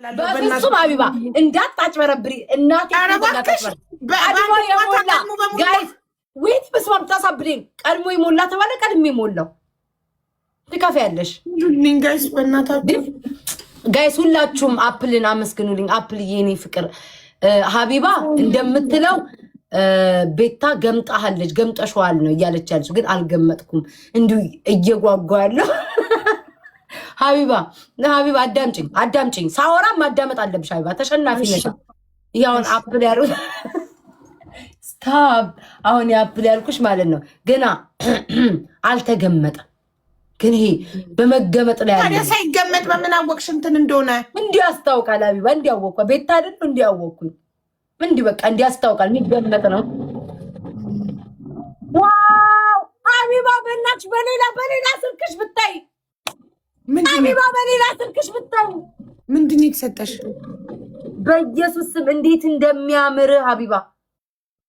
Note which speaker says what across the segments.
Speaker 1: በፍጹም ሀቢባ እንዳታጭበረብሪ እናቴ ጋይስ ዌት በስማም ታሳብደኝ ቀድሞ ይሞላ ተባለ ቀድሜ ሞላው ትከፍያለሽ
Speaker 2: ጋይስ በእናታችሁ
Speaker 1: ጋይስ ሁላችሁም አፕልን አመስግኑልኝ አፕል የኔ ፍቅር ሀቢባ እንደምትለው ቤታ ገምጣሃለች ገምጠሽዋል ነው እያለች ያለች ግን አልገመጥኩም እንዲሁ እየጓጓለሁ ሀቢባ አዳምጪኝ ሳወራ ማዳመጥ አለብሽ ሀቢባ ተሸናፊ ነሽ ያውን አፕል ያሉት ስታብ አሁን የአፕል ያልኩሽ ማለት ነው ገና አልተገመጠም ግን ይሄ በመገመጥ ላይ ያለ
Speaker 2: ሳይገመጥ በምን አወቅሽ እንትን እንደሆነ
Speaker 1: እንዲህ ያስታውቃል ሀቢባ እንዲያወቅኩ ቤታ አይደል እንዲያወቅኩኝ እንዲህ በቃ እንዲያስታውቃል የሚገመጥ ነው ዋው ሀቢባ በእናትሽ በሌላ ስልክሽ ብታይ ሀቢባ በሌላ ስልክሽ ብታይ
Speaker 2: ምንድን ነው የተሰጠሽ
Speaker 1: በኢየሱስ ስም እንዴት እንደሚያምር ሀቢባ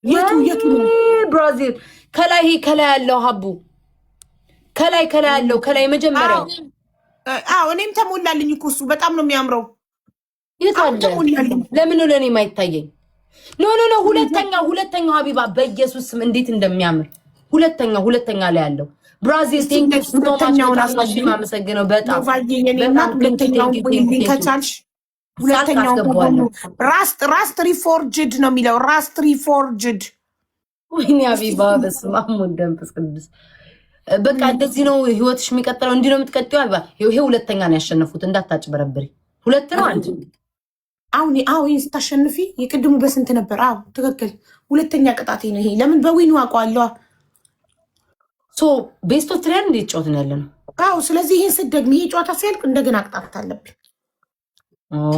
Speaker 2: የቱ
Speaker 1: ብራዚል ከላይ ያለው ሀቡ ከላይ ያለው ከላይ መጀመሪያው
Speaker 2: እኔም ተሞላልኝ እኮ እሱ በጣም ነው የሚያምረው
Speaker 1: ይታለ ለምን ለኔ የማይታየኝ ኖ ሁለተኛው ሀቢባ በኢየሱስ ስም እንዴት እንደሚያምር ሁለተኛ ላይ ያለው ብራዚል ቴንክ ዩ ሶ ማች ማመሰግነው በጣም
Speaker 2: ሁለተኛው ራስት ሪፎርጅድ ነው የሚለው ራስት ሪፎርጅድ
Speaker 1: ወይኔ ሀቢባ በስመ አብ ወወልድ ወመንፈስ ቅዱስ በቃ እንደዚህ ነው ህይወትሽ የሚቀጥለው እንዲህ ነው የምትቀጥይው ሀቢባ ይሄ ሁለተኛ ነው ያሸነፉት እንዳታጭበረብሪ ሁለት ነው አንድ
Speaker 2: አሁን ስታሸንፊ የቅድሙ በስንት ነበር ትክክል ሁለተኛ ቅጣቴ ነው ይሄ ለምን በዊኑ አውቀዋለሁ
Speaker 1: ቤስት ኦፍ ትሪያል እንዴት ጨዋታ ነው ያለነው
Speaker 2: ስለዚህ ይሄን ስደግሚ ይሄ ጨዋታ ሲያልቅ እንደገና ቅጣት አለብኝ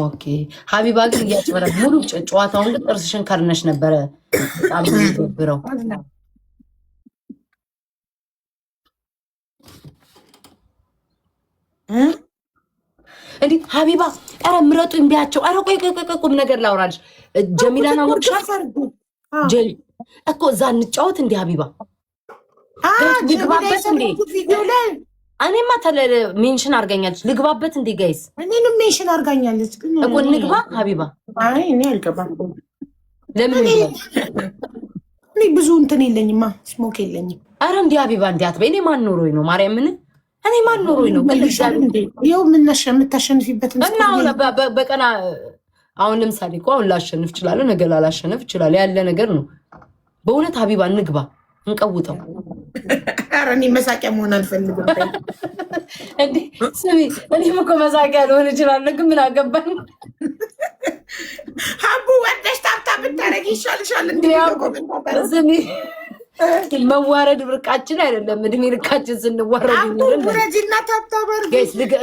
Speaker 1: ኦኬ ሀቢባ ግን እያጭበረብ ሙሉ ጨዋታውን ግን ጥርስሽን ከርነሽ ነበረ በጣም ተብረው እንዴ ሀቢባ ኧረ ምረጡ እንቢያቸው ኧረ ቆይ ቁም ነገር ላውራልሽ ጀሚላና ወርሻ እኮ እዛ እንጫወት እንዴ ሀቢባ ልግባበት እንዴ እኔማ ሜንሽን አርጋኛለች ልግባበት እንዴ ጋይስ
Speaker 2: እኔንም ሜንሽን አርጋኛለች
Speaker 1: እኮ ንግባ ሀቢባ
Speaker 2: እኔ አልገባም
Speaker 1: ለምን
Speaker 2: እኔ ብዙ እንትን የለኝማ ስሞክ የለኝም
Speaker 1: ኧረ እንዴ ሀቢባ እንዴ አትበይ እኔ ማን ኖሮኝ ነው ማርያምን እኔ ማን ኖሮኝ ነው
Speaker 2: ይኸው የምታሸንፊበት
Speaker 1: እና በቀና አሁን ለምሳሌ እኮ አሁን ላሸንፍ እችላለሁ ነገ ላላሸንፍ እችላለሁ ያለ ነገር ነው በእውነት ሀቢባ እንግባ እንቀውጠው
Speaker 2: ኧረ እኔ መሳቂያ መሆን አልፈልግም
Speaker 1: እንዴ ስሚ እኔም እኮ መሳቂያ ልሆን እችላለሁ ግን ምን አገባኝ
Speaker 2: ሀቡ ወደሽ ታብታ ብታረጊ ይሻልሻል
Speaker 1: ስሚ መዋረድ ብርቃችን አይደለም እድሜ ልካችን ስንዋረድ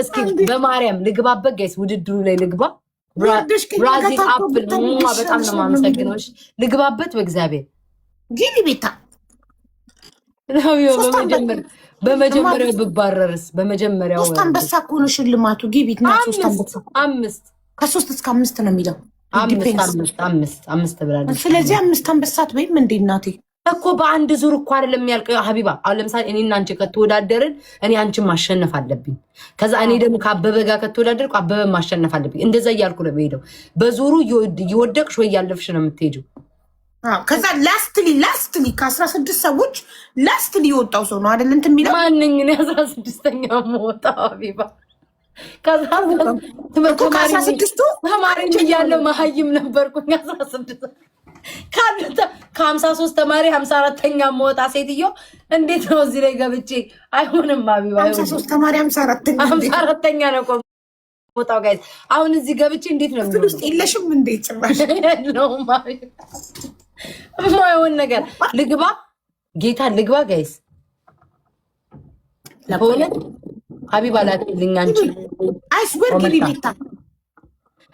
Speaker 1: እስኪ በማርያም ልግባበት ጋይስ ውድድሩ ላይ ልግባ ብራዚል አፕል በጣም ነው የማመሰግነው ልግባበት በእግዚአብሔር
Speaker 2: ጊቢ ቤታ
Speaker 1: በመጀመሪያው ብባረርስ በመጀመሪያው
Speaker 2: ሶስት አንበሳ እኮ ነው ሽልማቱ ጊቢት ና ሶስት አንበሳ
Speaker 1: አምስት
Speaker 2: ከ3 እስከ 5 ነው የሚለው
Speaker 1: አምስት ብላለች
Speaker 2: ስለዚህ 5 አንበሳት ወይም እንዴ እናቴ
Speaker 1: እኮ በአንድ ዙር እኮ አይደለም የሚያልቀው ሀቢባ አሁን ለምሳሌ እኔና አንቺ ከተወዳደርን እኔ አንቺን ማሸነፍ አለብኝ ከዛ እኔ ደግሞ ከአበበ ጋር ከተወዳደርኩ አበበ ማሸነፍ አለብኝ እንደዛ እያልኩ ነው የምሄደው በዙሩ እየወደቅሽ ወይ እያለፍሽ ነው የምትሄጂው
Speaker 2: ከዛ ላስትሊ ከ16 ሰዎች ላስትሊ የወጣው ሰው ነው አይደል እንትን የሚለው
Speaker 1: ማንኝ ነው 16ኛ የምወጣው ሀቢባ
Speaker 2: ከ16ቱ
Speaker 1: ተማሪ እያለሁ መሀይም ነበርኩኝ 16 ከ53 ተማሪ 54ኛ መወጣ ሴትዮ እንዴት ነው እዚህ ላይ ገብቼ አይሆንም ሀቢባ
Speaker 2: 53 ተማሪ
Speaker 1: 54ኛ ነው ወጣው ጋይስ አሁን እዚህ ገብቼ እንዴት ነው
Speaker 2: ውስጥ የለሽም እንዴ ጭራሽ
Speaker 1: ነው ማይሆን ነገር ልግባ ጌታ ልግባ ጋይስ ለሆነ ሀቢባ ላትልኝ አንቺ
Speaker 2: አይስወር ግቢ ቤታ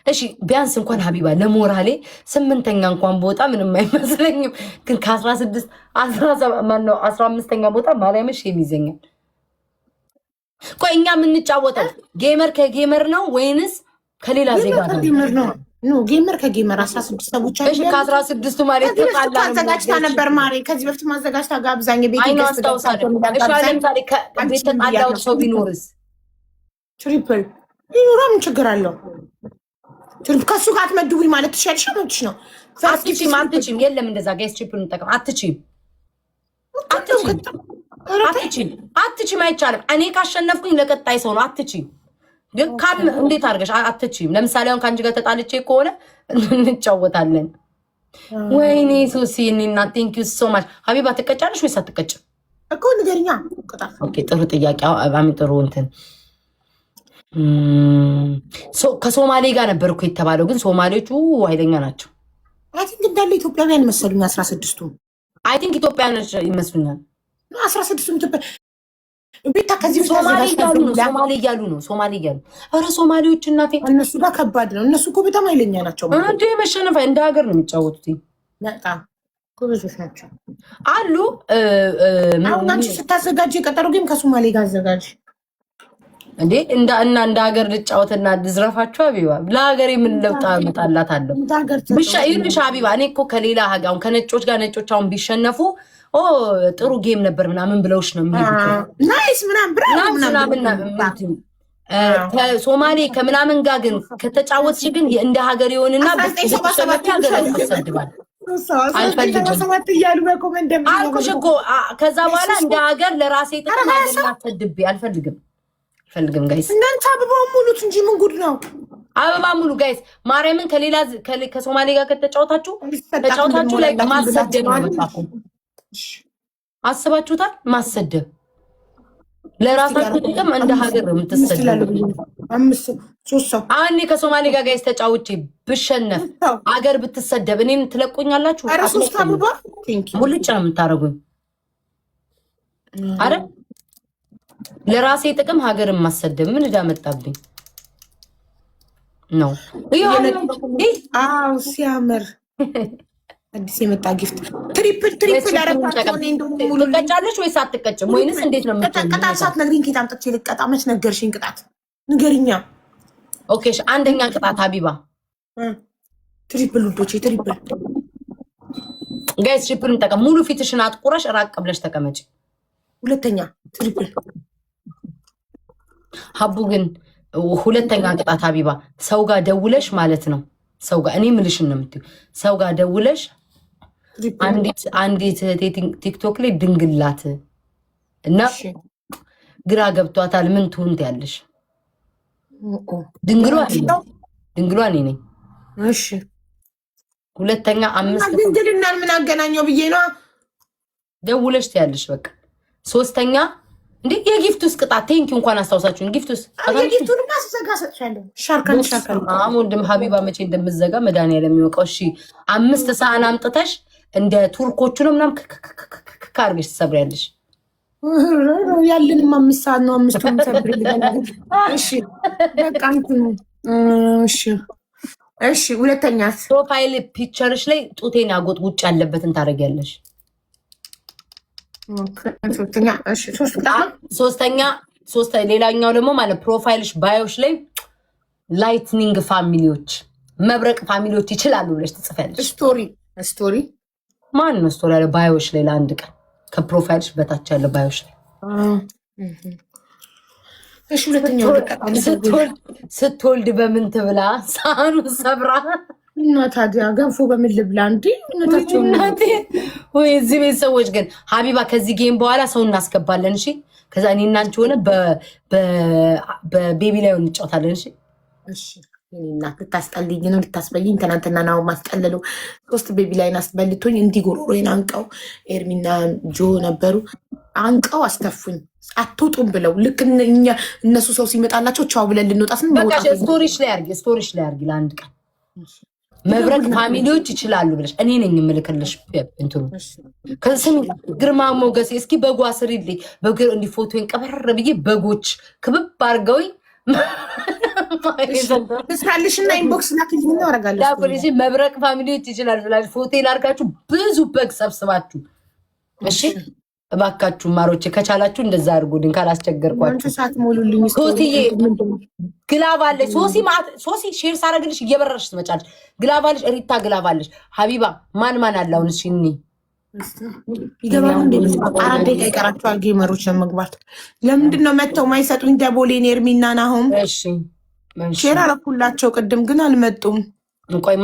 Speaker 1: እሺ ቢያንስ እንኳን ሀቢባ ለሞራሌ 8ኛ እንኳን ቦታ ምንም አይመስለኝም ግን ከ16 15ኛ ቦታ ማርያምሽ የሚዘኛል ቆይ እኛ የምንጫወተው ጌመር ከጌመር ነው ወይንስ ከሌላ ዜጋ
Speaker 2: ነው ኖ ጌመር ከጌመር 16 ሰዎች
Speaker 1: እሺ ከ16ቱ ማለት ተጣላ
Speaker 2: ማዘጋጅታ ነበር ማሪ ከዚህ በፊት ማዘጋጅታ ጋብዛኝ ቤት
Speaker 1: ይገስታውሳለሁ እሺ ለምሳሌ ከቤት ተጣላው ሰው ቢኖርስ
Speaker 2: ትሪፕል ይኖራም ችግር አለው ከሱ ጋር አትመድቡኝ ማለት ትችያለሽ። መብትሽ ነው።
Speaker 1: አትችይም። የለም እንደዛ ጋይስ ቺፕን እንጠቀም። አትችይም፣ አይቻልም። እኔ ካሸነፍኩኝ ለቀጣይ ሰው ነው። አትችይም ግን እንዴት አድርገሽ አትችይም? ለምሳሌ አሁን ከአንቺ ጋር ተጣልቼ ከሆነ እንጫወታለን። ወይኔ ሶሲ እና ቴንክ ዩ ሶ ማች። ሀቢባ ትቀጫለሽ ወይስ አትቀጭም
Speaker 2: እኮ ንገሪኛ።
Speaker 1: ኦኬ ጥሩ ጥያቄ። አሚ ጥሩ እንትን ከሶማሌ ጋር ነበር እኮ የተባለው፣ ግን ሶማሌዎቹ ኃይለኛ ናቸው።
Speaker 2: አይ ቲንክ እንዳለ ኢትዮጵያውያን መሰሉኝ 16ቱ።
Speaker 1: አይ ቲንክ ኢትዮጵያውያን ይመስሉኛል
Speaker 2: 16ቱም ኢትዮጵያ ቤታ ከዚህ
Speaker 1: ሶማሌ እያሉ ነው። ኧረ ሶማሌዎች እናቴ
Speaker 2: እነሱ ጋር ከባድ ነው። እነሱ እኮ በጣም ኃይለኛ ናቸው።
Speaker 1: እንደ መሸነፍ እንደ ሀገር ነው የሚጫወቱት።
Speaker 2: በጣም ጎበዞች ናቸው
Speaker 1: አሉ።
Speaker 2: አሁን አንቺ ስታዘጋጅ የቀጠሮ ጌም ከሶማሌ ጋር አዘጋጅ
Speaker 1: እንዴ እንደ ሀገር ልጫወትና ልዝረፋቸው። ሀቢባ ለሀገር የምንለውጥ መጣላት አለው ይልሽ ሀቢባ። እኔ እኮ ከሌላ አሁን ከነጮች ጋር ነጮች አሁን ቢሸነፉ ጥሩ ጌም ነበር ምናምን ብለውሽ ነው የሚሄዱት።
Speaker 2: ናይስ
Speaker 1: ሶማሌ ከምናምን ጋር ግን ከተጫወትሽ ግን እንደ ሀገር የሆንና ያሰድባል። አልኩሽ እኮ ከዛ በኋላ እንደ ሀገር ለራሴ ጥቅም አሰድቤ አልፈልግም። ጋይስ
Speaker 2: እናንተ አበባ ሙሉት እንጂ ምን ጉድ ነው?
Speaker 1: አበባ ሙሉ ጋይስ። ማርያምን ከሶማሌ ጋር ከተጫወታችሁ ላይ ማሰደብ ነው መጣኩ። አስባችሁታል? ማሰደብ ለራሳችሁ ጥቅም እንደ ሀገር ነው የምትሰደብ። አሁን ከሶማሌ ጋር ጋይስ ተጫውቼ ብሸነፍ አገር ብትሰደብ እኔን ትለቁኛላችሁ? ሙልጭ ነው የምታደርጉኝ። አረ ለራሴ ጥቅም ሀገርን ማሰደብ ምን ዕዳ መጣብኝ ነው?
Speaker 2: ሲያምር አዲስ የመጣ ጊፍት ትሪፕል
Speaker 1: ትቀጫለሽ ወይስ አትቀጭም? ወይንስ እንዴት ነው
Speaker 2: ቅጣት ሳትነግሪኝ ከየት አምጥቼ ልቀጣ? መች ነገርሽኝ? ቅጣት ንገሪኛ።
Speaker 1: ኦኬ አንደኛ ቅጣት ሀቢባ
Speaker 2: ትሪፕል ውዶቼ፣ ትሪፕል
Speaker 1: ጋይስ ትሪፕል እንጠቀም። ሙሉ ፊትሽን አጥቁረሽ ራቅ ብለሽ ተቀመጪ።
Speaker 2: ሁለተኛ ትሪፕል
Speaker 1: ሀቡ ግን ሁለተኛ ቅጣት ሀቢባ ሰው ጋር ደውለሽ ማለት ነው። ሰው ጋር እኔ ምልሽን ነው የምትይው። ሰው ጋር ደውለሽ አንዲት ቲክቶክ ላይ ድንግላት እና ግራ ገብቷታል ምን ትሁን ትያለሽ? ድንግሏ እኔ ነኝ።
Speaker 2: እሺ
Speaker 1: ሁለተኛ 5
Speaker 2: ድንግልናን ምን አገናኘው ብዬ ነው
Speaker 1: ደውለሽ ትያለሽ። በቃ ሶስተኛ እንዴ የጊፍት ውስጥ ቅጣት ቴንኪው እንኳን አስታውሳችሁን። ጊፍት ውስጥ
Speaker 2: የጊፍቱን ማስዘጋ ሰጥቻለሁ። ሻርካን
Speaker 1: ወንድም ሀቢባ መቼ እንደምዘጋ መድኃኒዓለም የሚወቀው። እሺ 5 ሰሃን አምጥተሽ እንደ ቱርኮቹ ነው ምናምን ካርገሽ ትሰብሪያለሽ።
Speaker 2: ያለንም 5 ሰሃን ነው። 5ቱን ሰብሪ ልበላል። እሺ በቃ እንትን እሺ ሁለተኛስ
Speaker 1: ፕሮፋይል ፒክቸርሽ ላይ ጡቴን ያጎጥ ውጭ ያለበትን ታደርጊያለሽ። ሶስተኛ ሌላኛው ደግሞ ማለት ፕሮፋይልሽ ባዮሽ ላይ ላይትኒንግ ፋሚሊዎች መብረቅ ፋሚሊዎች ይችላሉ ብለሽ ትጽፊያለሽ።
Speaker 2: ስቶሪ
Speaker 1: ማን ነው ስቶሪ ያለ ባዮሽ ላይ ለአንድ ቀን ከፕሮፋይልሽ በታች ያለ ባዮሽ ላይ ስትወልድ በምን ትብላ ሳህኑ ሰብራ
Speaker 2: እና ታዲያ ገንፎ በምን ልብላ? እንዲ እውነታቸው
Speaker 1: ወይ እዚህ ቤት ሰዎች ግን ሀቢባ ከዚህ ጌም በኋላ ሰው እናስገባለን። እሺ ከዛ እኔ እና አንቺ ሆነ በቤቢ ላይ እንጫወታለን። እሺ
Speaker 2: እናት ልታስጠልኝ ነው ልታስበልኝ። ትናንትና ናው ማስጠለሉ 3 ቤቢ ላይ አስበልቶኝ እንዲጎሮሮዬን አንቀው ኤርሚና ጆ ነበሩ አንቀው አስተፉኝ። አትውጡም ብለው ልክ እነሱ ሰው ሲመጣላቸው ቻው ብለን ልንወጣ
Speaker 1: በቃ ስቶሪሽ ላይ አርጊ ለአንድ ቀን መብረቅ ፋሚሊዎች ይችላሉ ብለሽ እኔ ነኝ የምልክልሽ። እንትኑ ከስም ግርማ ሞገሴ እስኪ በጓ ስሪልኝ በግር እንዲ ፎቶን ቀበረ ብዬ በጎች ክብብ አድርገውኝ
Speaker 2: ስራልሽና ኢንቦክስ ላክልኝ ነው አረጋለሁ።
Speaker 1: መብረቅ ፋሚሊዎች ይችላሉ ብላሽ ፎቴን አድርጋችሁ ብዙ በግ ሰብስባችሁ እሺ እባካችሁ ማሮቼ ከቻላችሁ እንደዛ አድርጉልኝ ካላስቸገርኳችሁ። ሶሲዬ ግላብ አለሽ። ሶሲ ሼር ሳረግልሽ እየበረርሽ ትመጫለሽ። ግላብ አለሽ፣ ሪታ ግላብ አለሽ። ሀቢባ ማን አለ አሁን? እሺ እኔ
Speaker 2: ይገባሉ እንዴ? 4 ደቂቃ ይቀራቸዋል ጌመሮች ለመግባት። ለምንድን ነው መተው ማይሰጡኝ? ደቦሌን ኤርሚና ናሆም።
Speaker 1: እሺ
Speaker 2: ሼር አረኩላቸው ቅድም ግን አልመጡም።
Speaker 1: ቆይ